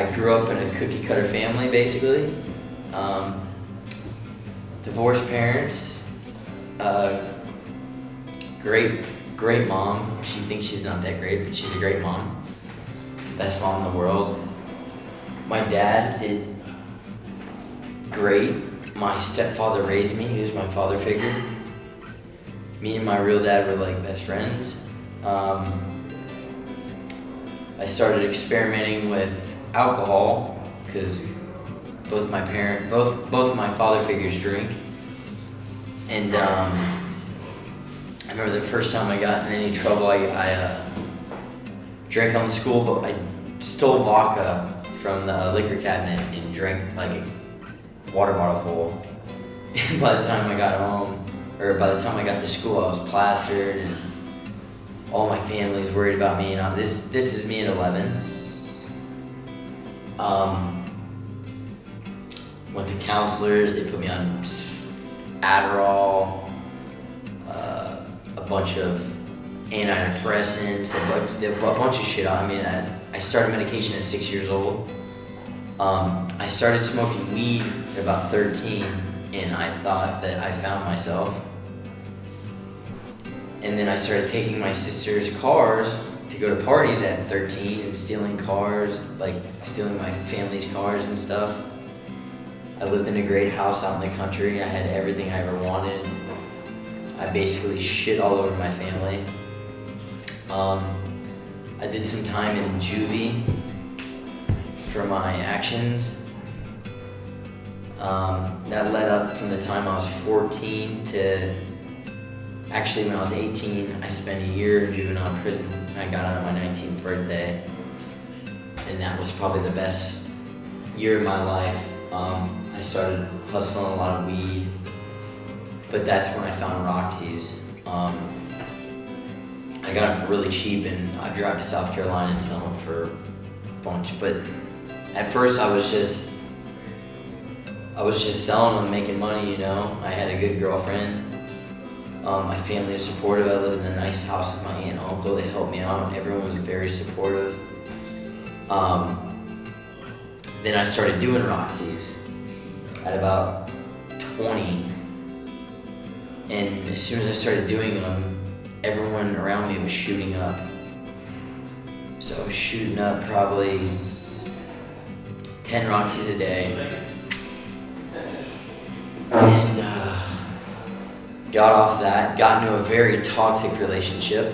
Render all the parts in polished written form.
I grew up in a cookie cutter family, basically. Divorced parents, great mom. She thinks she's not that great, but she's a great mom. Best mom in the world. My dad did great. My stepfather raised me. He was my father figure. Me and my real dad were like best friends. I started experimenting with alcohol because both of my father figures drink. And I remember the first time I got in any trouble, I drank on the school, but I stole vodka from the liquor cabinet and drank like a water bottle full. And by the time I got home, or by the time I got to school, I was plastered and all my family was worried about me. And this is me at 11. Went to counselors, they put me on Adderall, a bunch of antidepressants, a bunch of shit. I mean, I started medication at 6 years old. I started smoking weed at about 13, and I thought that I found myself. And then I started taking my sister's cars to go to parties at 13 and stealing cars, like stealing my family's cars and stuff. I lived in a great house out in the country. I had everything I ever wanted. I basically shit all over my family. I did some time in juvie for my actions. That led up from the time I was 14 to actually when I was 18, I spent a year in juvenile prison. I got out on my 19th birthday, and that was probably the best year of my life. I started hustling a lot of weed, but that's when I found Roxy's. I got them really cheap, and I drive to South Carolina and sell them for a bunch. But at first, I was just selling them, making money. You know, I had a good girlfriend. My family was supportive. I lived in a nice house with my aunt and uncle. They helped me out. Everyone was very supportive. Then I started doing Roxy's at about 20. And as soon as I started doing them, everyone around me was shooting up. So I was shooting up probably 10 Roxy's a day. And got off that, got into a very toxic relationship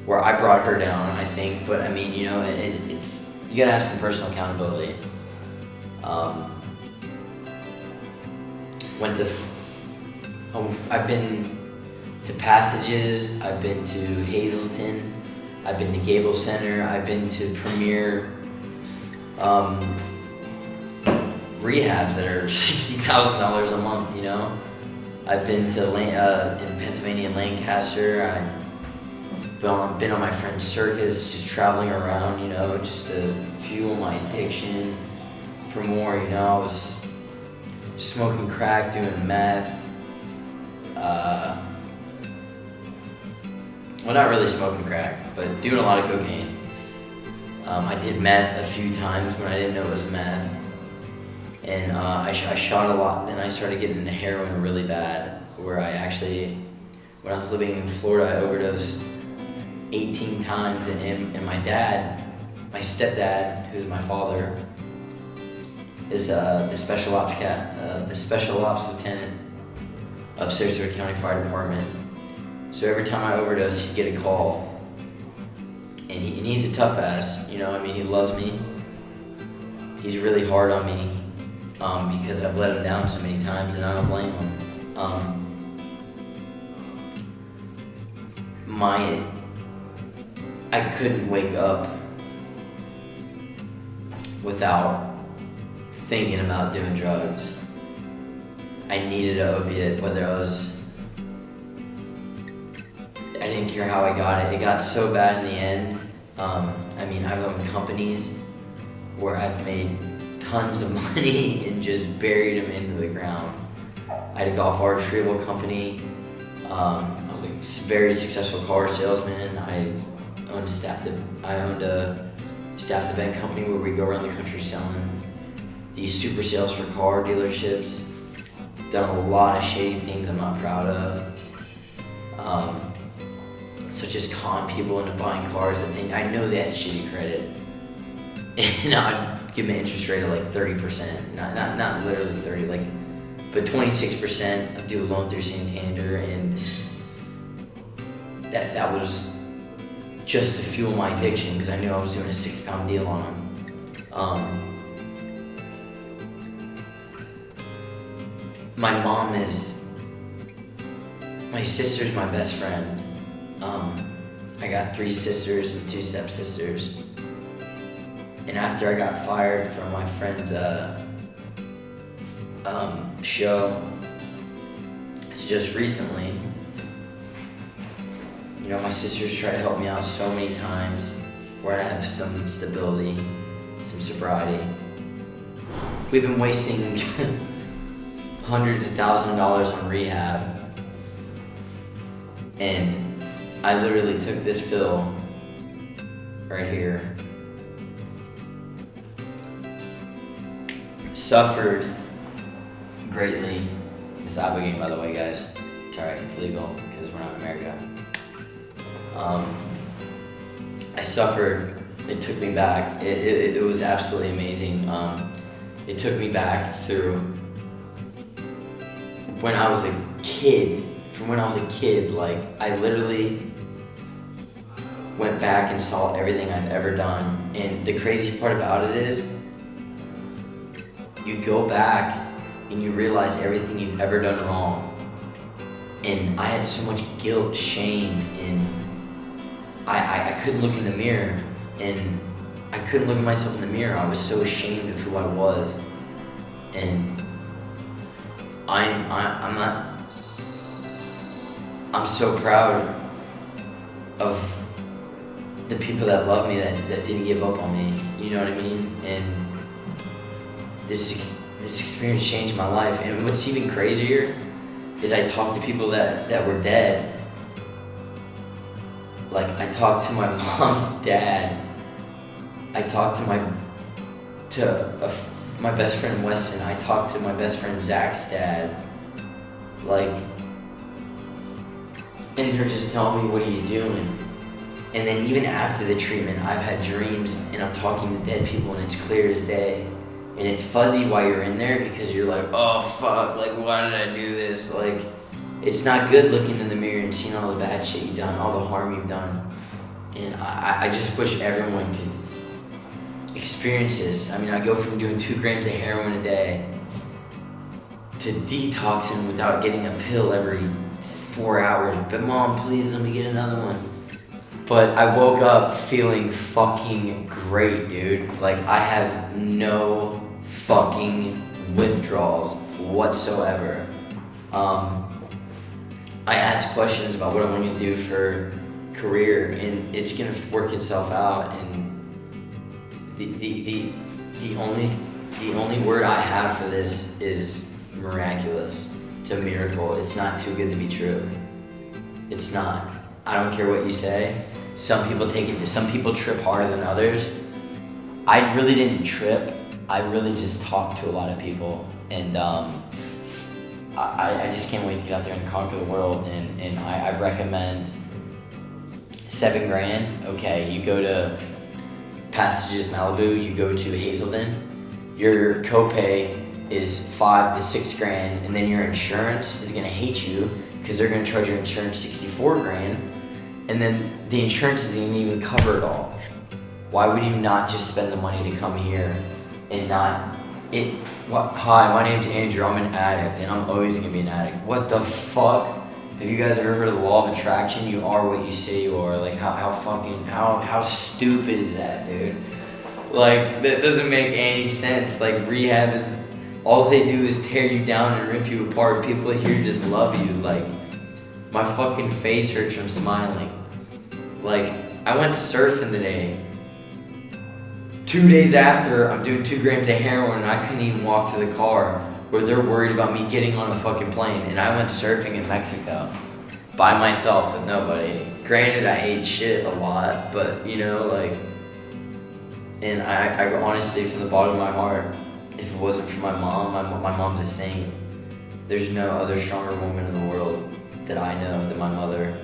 where I brought her down, I think. But I mean, you know, it's you gotta have some personal accountability. I've been to Passages, I've been to Hazleton, I've been to Gable Center, I've been to premier rehabs that are $60,000 a month, you know. I've been to in Pennsylvania, Lancaster. I've been on my friend's circus, just traveling around, you know, just to fuel my addiction for more, you know. I was smoking crack, doing meth. Well, not really smoking crack, but doing a lot of cocaine. I did meth a few times when I didn't know it was meth. And I shot a lot. Then I started getting into heroin really bad, where I actually, when I was living in Florida, I overdosed 18 times. And my dad, my stepdad, who's my father, is the special ops lieutenant of Sarasota County Fire Department. So every time I overdose, he'd get a call. And he's a tough ass, you know. I mean, he loves me. He's really hard on me. Because I've let him down so many times, and I don't blame him. I couldn't wake up without thinking about doing drugs. I needed an opiate, I didn't care how I got it. It got so bad in the end. I mean, I've owned companies where I've made tons of money and just buried them into the ground. I had a golf car retrieval company. I was a very successful car salesman. I I owned a staffed event company where we go around the country selling these super sales for car dealerships. Done a lot of shady things I'm not proud of, such as con people into buying cars that I know they had shitty credit, and I'd give them an interest rate of like 30%, not literally 30, like, but 26%. I'd do a loan through Santander, and that was just to fuel my addiction because I knew I was doing a 6-pound deal on them. My sister's my best friend. I got 3 sisters and 2 stepsisters. And after I got fired from my friend's show, so just recently, you know, my sisters tried to help me out so many times where I have some stability, some sobriety. We've been wasting hundreds of thousands of dollars on rehab, and I literally took this pill right here, suffered greatly. This is Ibogaine, by the way, guys. It's alright, it's legal because we're not in America. I suffered. It took me back. It was absolutely amazing. It took me back through when I was a kid. From when I was a kid, like, I literally went back and saw everything I've ever done. And the crazy part about it is, you go back and you realize everything you've ever done wrong. And I had so much guilt, shame, and I couldn't look in the mirror. And I couldn't look at myself in the mirror. I was so ashamed of who I was. And I'm so proud of the people that love me, that didn't give up on me. You know what I mean? And this experience changed my life. And what's even crazier is I talked to people that were dead. Like, I talked to my mom's dad. I talked to my best friend Weston. I talked to my best friend Zach's dad. Like, and they're just telling me, what are you doing? And then even after the treatment, I've had dreams and I'm talking to dead people and it's clear as day. And it's fuzzy while you're in there because you're like, oh fuck, like, why did I do this? Like, it's not good looking in the mirror and seeing all the bad shit you've done, all the harm you've done. And I just wish everyone could experience this. I mean, I go from doing 2 grams of heroin a day to detoxing without getting a pill every 4 hours. But Mom, please let me get another one. But I woke up feeling fucking great, dude. Like, I have no fucking withdrawals whatsoever. I ask questions about what I'm going to do for career, and it's going to work itself out. And the only word I have for this is miraculous. It's a miracle. It's not too good to be true. It's not. I don't care what you say. Some people take it. Some people trip harder than others. I really didn't trip. I really just talked to a lot of people, and I just can't wait to get out there and conquer the world. And I recommend $7 grand. Okay, you go to Passages Malibu. You go to Hazelden. Your copay is $5 to $6 grand, and then your insurance is gonna hate you because they're gonna charge your insurance $64 grand, and then the insurance isn't even cover it all. Why would you not just spend the money to come here and not it? What? Hi, my name's Andrew. I'm an addict, and I'm always gonna be an addict. What the fuck? Have you guys ever heard of the law of attraction? You are what you say you are. Like, how stupid is that, dude? Like, that doesn't make any sense. Like, rehab is, all they do is tear you down and rip you apart. People here just love you. Like, my fucking face hurts from smiling. Like, I went surfing today. 2 days after, I'm doing 2 grams of heroin and I couldn't even walk to the car where they're worried about me getting on a fucking plane. And I went surfing in Mexico by myself with nobody. granted, I ate shit a lot, but you know, like, and I honestly, from the bottom of my heart, if it wasn't for my mom, my mom's a saint. There's no other stronger woman in the world that I know than my mother.